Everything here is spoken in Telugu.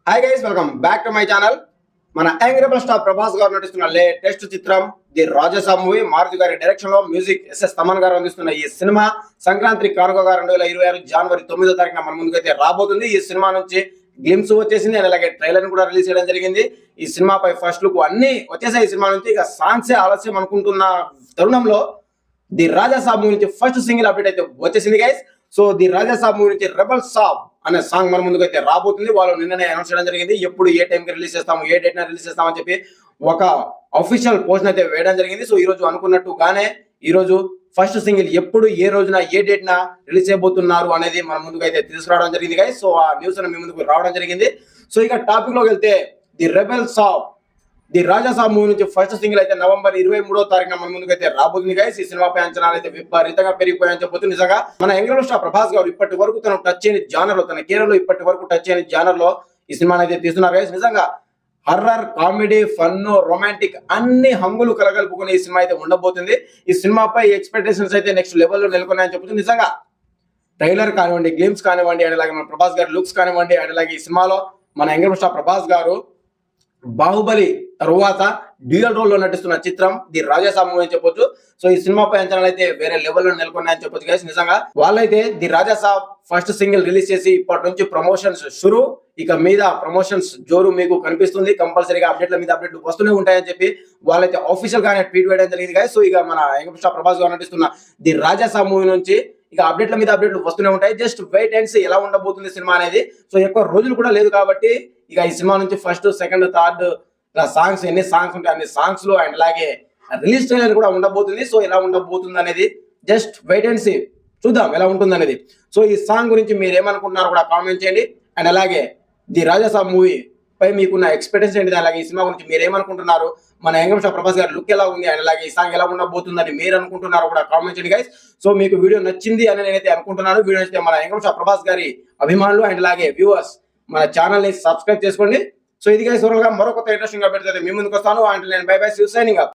Hi guys, welcome back to my channel. మన యంగ్ రెబల్ స్టార్ ప్రభాస్ గారు నటిస్తున్న లేటెస్ట్ చిత్రం ది రాజసా మూవీ. మారుతి గారి డైరెక్షన్ లో మ్యూజిక్ ఎస్ఎస్ తమన్ గారు అందిస్తున్న ఈ సినిమా సంక్రాంతి కానుకగా 2026 జనవరి 9వ తారీఖున మన ముందుకైతే రాబోతుంది. ఈ సినిమా నుంచి గ్లిమ్స్ వచ్చేసింది అండ్ అలాగే ట్రైలర్ కూడా రిలీజ్ చేయడం జరిగింది. ఈ సినిమాపై ఫస్ట్ లుక్ అన్ని వచ్చేసాయి. ఈ సినిమా నుంచి ఇక సాంగ్సే ఆలస్యం అనుకుంటున్న తరుణంలో ది రాజసా మూవీ నుంచి ఫస్ట్ సింగిల్ అప్డేట్ అయితే వచ్చేసింది గైస్. సో ది రాజసా మూవీ నుంచి రెబల్ సాబ్ అనే సాంగ్ మన ముందుకు అయితే రాబోతుంది. వాళ్ళు నిన్ననే అనౌన్స్ చేయడం జరిగింది. ఎప్పుడు ఏ టైంకి రిలీజ్ చేస్తాము, ఏ డేట్ రిలీజ్ చేస్తామని చెప్పి ఒక అఫీషియల్ పోస్ట్ అయితే వేయడం జరిగింది. సో ఈ రోజు అనుకున్నట్టుగానే ఈ రోజు ఫస్ట్ సింగిల్ ఎప్పుడు, ఏ రోజున, ఏ డేట్ న రిలీజ్ చేయబోతున్నారు అనేది మన ముందుకు అయితే తీసుకురావడం జరిగింది గైస్. సో ఆ న్యూస్ మీ ముందుకు రావడం జరిగింది. సో ఇక టాపిక్ లోకి వెళ్తే ది రెబల్ సాబ్ ది రాజసా మూవీ నుంచి ఫస్ట్ సింగిల్ అయితే నవంబర్ 23వ తారీఖున మన ముందుకు అయితే రాబోతుంది గైస్. ఈ సినిమాపై అంచనాలు అయితే విపరీతంగా పెరిగిపోయాయని చెప్పొచ్చు. నిజంగా మన యంగ్ రెబల్ స్టార్ ప్రభాస్ గారు ఇప్పటి వరకు తను టచ్ చేయని జానర్ లో, తన కెరీర్ లో ఇప్పటి వరకు టచ్ చేయని జానర్ లో ఈ సినిమాని అయితే తీస్తున్నారు గైస్. నిజంగా హర్రర్, కామెడీ, ఫన్, రొమాంటిక్ అన్ని హంగులు కలగలుపుకుని ఈ సినిమా అయితే ఉండబోతుంది. ఈ సినిమాపై ఎక్స్పెక్టేషన్స్ అయితే నెక్స్ట్ లెవెల్లో నెలకొన్నాయని చెప్పొచ్చు. నిజంగా ట్రైలర్ కానివ్వండి, గ్లిమ్స్ కానివ్వండి, అండ్ అలాగే మన ప్రభాస్ గారి లుక్స్ కానివ్వండి, అండ్ అలాగే ఈ సినిమాలో మన యంగ్ రెబల్ స్టార్ ప్రభాస్ గారు బాహుబలి తరువాత డ్యూయల్ రోల్ లో నటిస్తున్న చిత్రం ది రాజసా మూవీ అని చెప్పొచ్చు. సో ఈ సినిమాపై అంచనాలు అయితే వేరే లెవెల్లో నెలకొన్నాయని చెప్పొచ్చు గైస్. నిజంగా వాళ్ళైతే ది రాజసా ఫస్ట్ సింగిల్ రిలీజ్ చేసి ఇప్పటి నుంచి ప్రమోషన్స్ షురు. ఇక మీద ప్రమోషన్స్ జోరు మీకు కనిపిస్తుంది. కంపల్సరీగా అప్డేట్ల మీద అప్డేట్లు వస్తూనే ఉంటాయని చెప్పి వాళ్ళైతే ఆఫీషియల్ గానే ట్వీట్ వేయడం జరిగింది గైస్. సో ఇక మన యంగ్ రెబల్ స్టార్ ప్రభాస్ గారు నటిస్తున్న ది రాజసా మూవీ నుంచి ఇక అప్డేట్ల మీద అప్డేట్లు వస్తూనే ఉంటాయి. జస్ట్ వెయిట్ అండ్ సీ ఎలా ఉండబోతుంది సినిమా అనేది. సో ఎక్కువ రోజులు కూడా లేదు కాబట్టి ఇక ఈ సినిమా నుంచి ఫస్ట్, సెకండ్, థర్డ్ సాంగ్స్ ఎన్ని సాంగ్స్ ఉంటాయి అన్ని సాంగ్స్ లో అండ్ అలాగే రిలీజ్ ట్రైలర్ కూడా ఉండబోతుంది. సో ఎలా ఉండబోతుంది అనేది జస్ట్ వెయిట్ అండ్ సీ, చూద్దాం ఎలా ఉంటుంది అనేది. సో ఈ సాంగ్ గురించి మీరు ఏమనుకుంటున్నారో కూడా కామెంట్ చేయండి. అండ్ అలాగే ది రాజసా మూవీ పై మీకున్న ఎక్స్పెక్టేషన్ ఏంటి, అలాగే ఈ సినిమా గురించి మీరు ఏమనుకుంటున్నారు, మన యంగ్ రెబల్ స్టార్ ప్రభాస్ గారి లుక్ ఎలా ఉంది, అండ్ అలాగే ఈ సాంగ్ ఎలా ఉండబోతుందని మీరు అనుకుంటున్నారో కూడా కామెంట్ చేయండి గైస్. సో మీకు వీడియో నచ్చింది అని నేనైతే అనుకుంటున్నాను. వీడియో నచ్చితే మన యంగ్ రెబల్ స్టార్ ప్రభాస్ గారి అభిమానులు అండ్ అలాగే వ్యూవర్స్ మన ఛానల్ ని సబ్స్క్రైబ్ చేసుకోండి. సో ఇది గైస్, మరొక ఇంట్రెస్టింగ్ అప్డేట్ అయితే మీ ముందుకు వస్తాను. అంటే నేను బై బై, సైనింగ్ అప్.